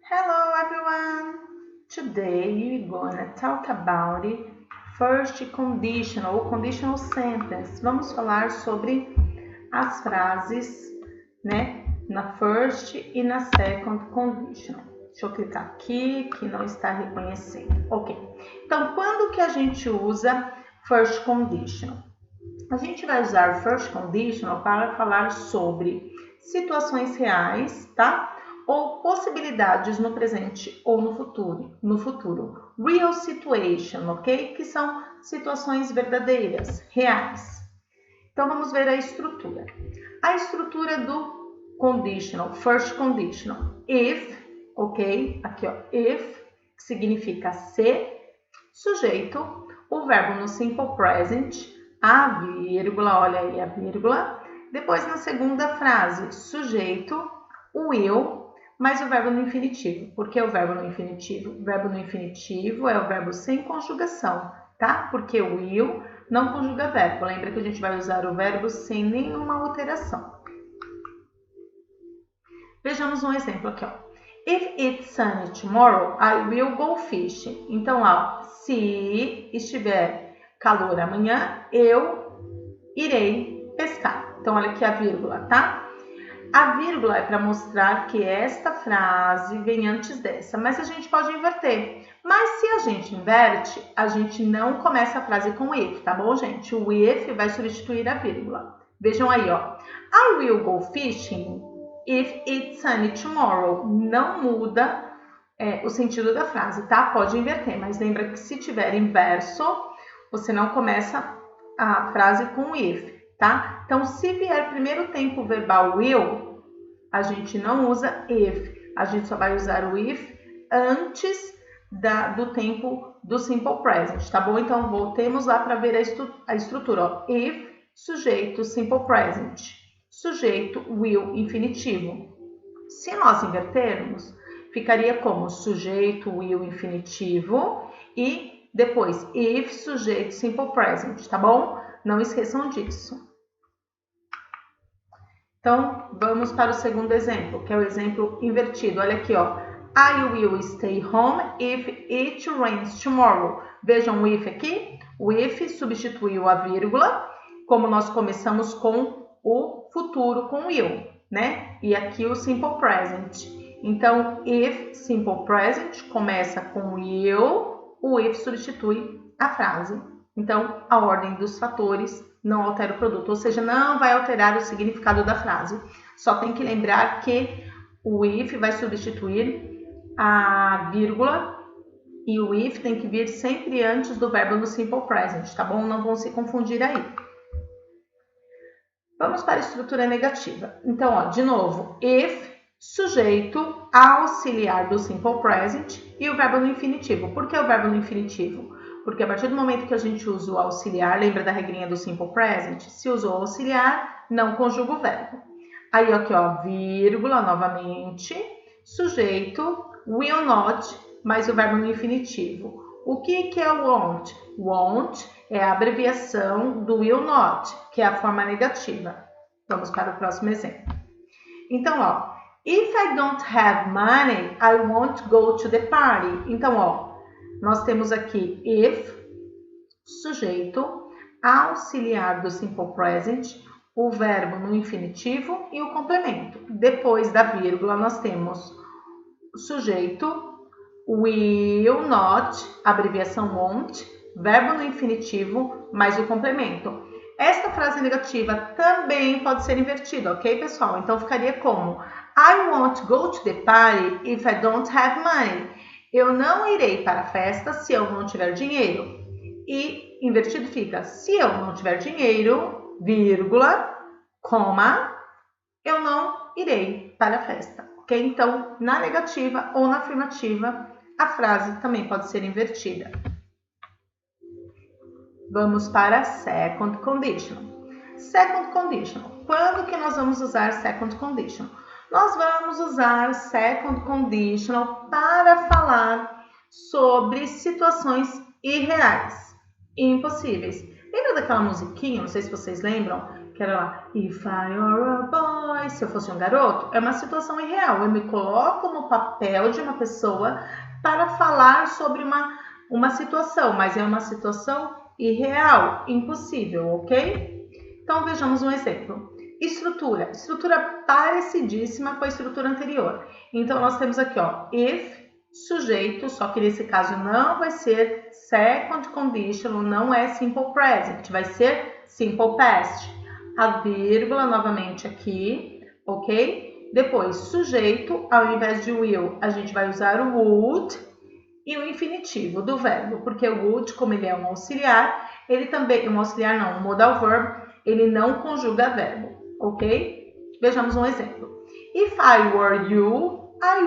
Hello everyone! Today we're gonna talk about first conditional ou conditional sentence. Vamos falar sobre as frases, né, na first e na second conditional. Deixa eu clicar aqui que não está reconhecendo. Ok. Então, quando que a gente usa first conditional? A gente vai usar first conditional para falar sobre situações reais, tá? Ou possibilidades no presente ou no futuro. Real situation, ok? Que são situações verdadeiras, reais. Então, vamos ver a estrutura. A estrutura do conditional, first conditional. If, ok? Aqui, ó, if, que significa se, sujeito, o verbo no simple present, a vírgula, olha aí a vírgula. Depois, na segunda frase, sujeito, o will, mais o verbo no infinitivo. Por que o verbo no infinitivo? O verbo no infinitivo é o verbo sem conjugação, tá? Porque o will não conjuga verbo. Lembra que a gente vai usar o verbo sem nenhuma alteração. Vejamos um exemplo aqui, ó. If it's sunny tomorrow, I will go fishing. Então, ó, se estiver calor amanhã, eu irei pescar. Então, olha aqui a vírgula, tá? A vírgula é para mostrar que esta frase vem antes dessa, mas a gente pode inverter. Mas se a gente inverte, a gente não começa a frase com if, tá bom, gente? O if vai substituir a vírgula. Vejam aí, ó. I will go fishing if it's sunny tomorrow. Não muda o sentido da frase, tá? Pode inverter, mas lembra que se tiver inverso, você não começa a frase com if, tá? Então, se vier primeiro tempo verbal will, a gente não usa if. A gente só vai usar o if antes do tempo do simple present, tá bom? Então, voltemos lá para ver a estrutura, ó. If, sujeito, simple present. Sujeito, will, infinitivo. Se nós invertermos, ficaria como sujeito, will, infinitivo e depois if, sujeito, simple present, tá bom? Não esqueçam disso. Então, vamos para o segundo exemplo, que é o exemplo invertido. Olha aqui, ó. I will stay home if it rains tomorrow. Vejam o if aqui. O if substituiu a vírgula, como nós começamos com o futuro, com will, né? E aqui o simple present. Então, if, simple present, começa com will, o if substitui a frase. Então, a ordem dos fatores não altera o produto, ou seja, não vai alterar o significado da frase. Só tem que lembrar que o if vai substituir a vírgula e o if tem que vir sempre antes do verbo no simple present, tá bom? Não vão se confundir aí. Vamos para a estrutura negativa. Então, ó, de novo, if, sujeito, auxiliar do simple present e o verbo no infinitivo. Por que o verbo no infinitivo? Porque a partir do momento que a gente usa o auxiliar, lembra da regrinha do simple present? Se usou o auxiliar, não conjuga o verbo. Aí, aqui, ó, vírgula, novamente, sujeito, will not, mais o verbo no infinitivo. O que é o won't? Won't é a abreviação do will not, que é a forma negativa. Vamos para o próximo exemplo. Então, ó, if I don't have money, I won't go to the party. Então, ó, nós temos aqui if, sujeito, auxiliar do simple present, o verbo no infinitivo e o complemento. Depois da vírgula, nós temos sujeito, will not, abreviação won't, verbo no infinitivo, mais o complemento. Esta frase negativa também pode ser invertida, ok, pessoal? Então, ficaria como I won't go to the party if I don't have money. Eu não irei para a festa se eu não tiver dinheiro. E invertido fica, se eu não tiver dinheiro, vírgula, coma, eu não irei para a festa. Ok? Então, na negativa ou na afirmativa, a frase também pode ser invertida. Vamos para a second conditional. Second conditional. Quando que nós vamos usar second conditional? Nós vamos usar second conditional para falar sobre situações irreais e impossíveis. Lembra daquela musiquinha, não sei se vocês lembram, que era lá, if I were a boy, se eu fosse um garoto, é uma situação irreal. Eu me coloco no papel de uma pessoa para falar sobre uma situação, mas é uma situação irreal, impossível, ok? Então vejamos um exemplo. Estrutura parecidíssima com a estrutura anterior. Então nós temos aqui, ó, if, sujeito, só que nesse caso não vai ser second conditional, não é simple present, vai ser simple past. A vírgula novamente aqui, ok? Depois, sujeito, ao invés de will, a gente vai usar o would e o infinitivo do verbo, porque o would, como ele é um auxiliar, ele também, um auxiliar não, um modal verb, ele não conjuga verbo, ok? Vejamos um exemplo. If I were you, I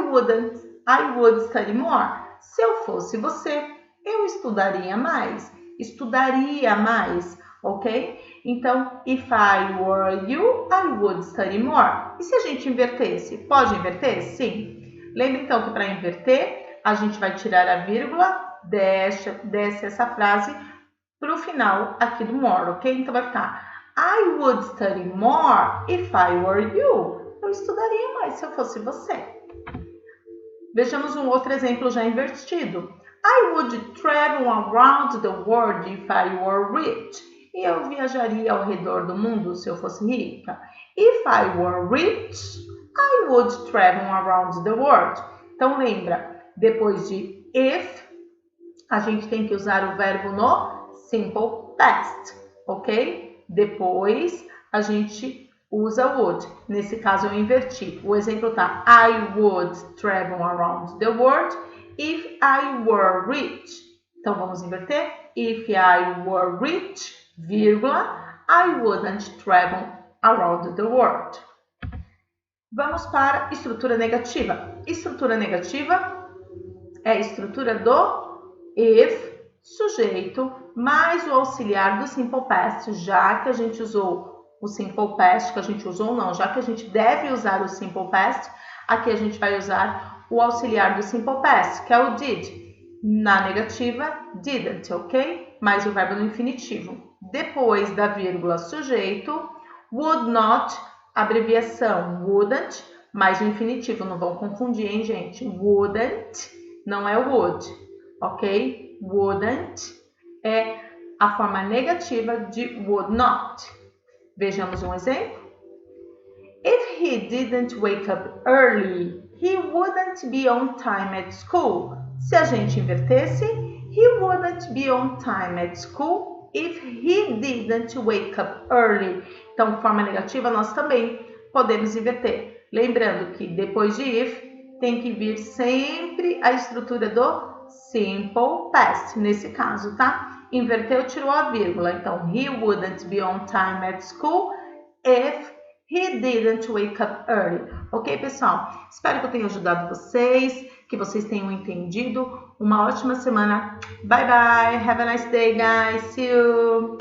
would study more. Se eu fosse você, eu estudaria mais. Estudaria mais, ok? Então, if I were you, I would study more. E se a gente invertesse? Pode inverter? Sim. Lembra então que para inverter, a gente vai tirar a vírgula, desce essa frase para o final aqui do more, ok? Então vai ficar I would study more if I were you. Eu estudaria mais se eu fosse você. Vejamos um outro exemplo já invertido. I would travel around the world if I were rich. E eu viajaria ao redor do mundo se eu fosse rica. If I were rich, I would travel around the world. Então lembra, depois de if, a gente tem que usar o verbo no simple past, ok? Depois a gente usa would. Nesse caso eu inverti. O exemplo tá I would travel around the world if I were rich. Então vamos inverter. If I were rich, vírgula, I wouldn't travel around the world. Vamos para estrutura negativa. Estrutura negativa é a estrutura do if, sujeito, mais o auxiliar do simple past, já que a gente usou o simple past, já que a gente deve usar o simple past, aqui a gente vai usar o auxiliar do simple past, que é o did. Na negativa, didn't, ok? Mais o verbo no infinitivo. Depois da vírgula sujeito, would not, abreviação wouldn't, mais o infinitivo, não vão confundir, hein, gente? Wouldn't não é would, ok? Wouldn't é a forma negativa de would not. Vejamos um exemplo. If he didn't wake up early, he wouldn't be on time at school. Se a gente invertesse, he wouldn't be on time at school if he didn't wake up early. Então, forma negativa, nós também podemos inverter. Lembrando que depois de if, tem que vir sempre a estrutura do simple past, nesse caso, tá? Inverteu, tirou a vírgula. Então, he wouldn't be on time at school if he didn't wake up early. Ok, pessoal? Espero que eu tenha ajudado vocês, que vocês tenham entendido. Uma ótima semana. Bye, bye. Have a nice day, guys. See you.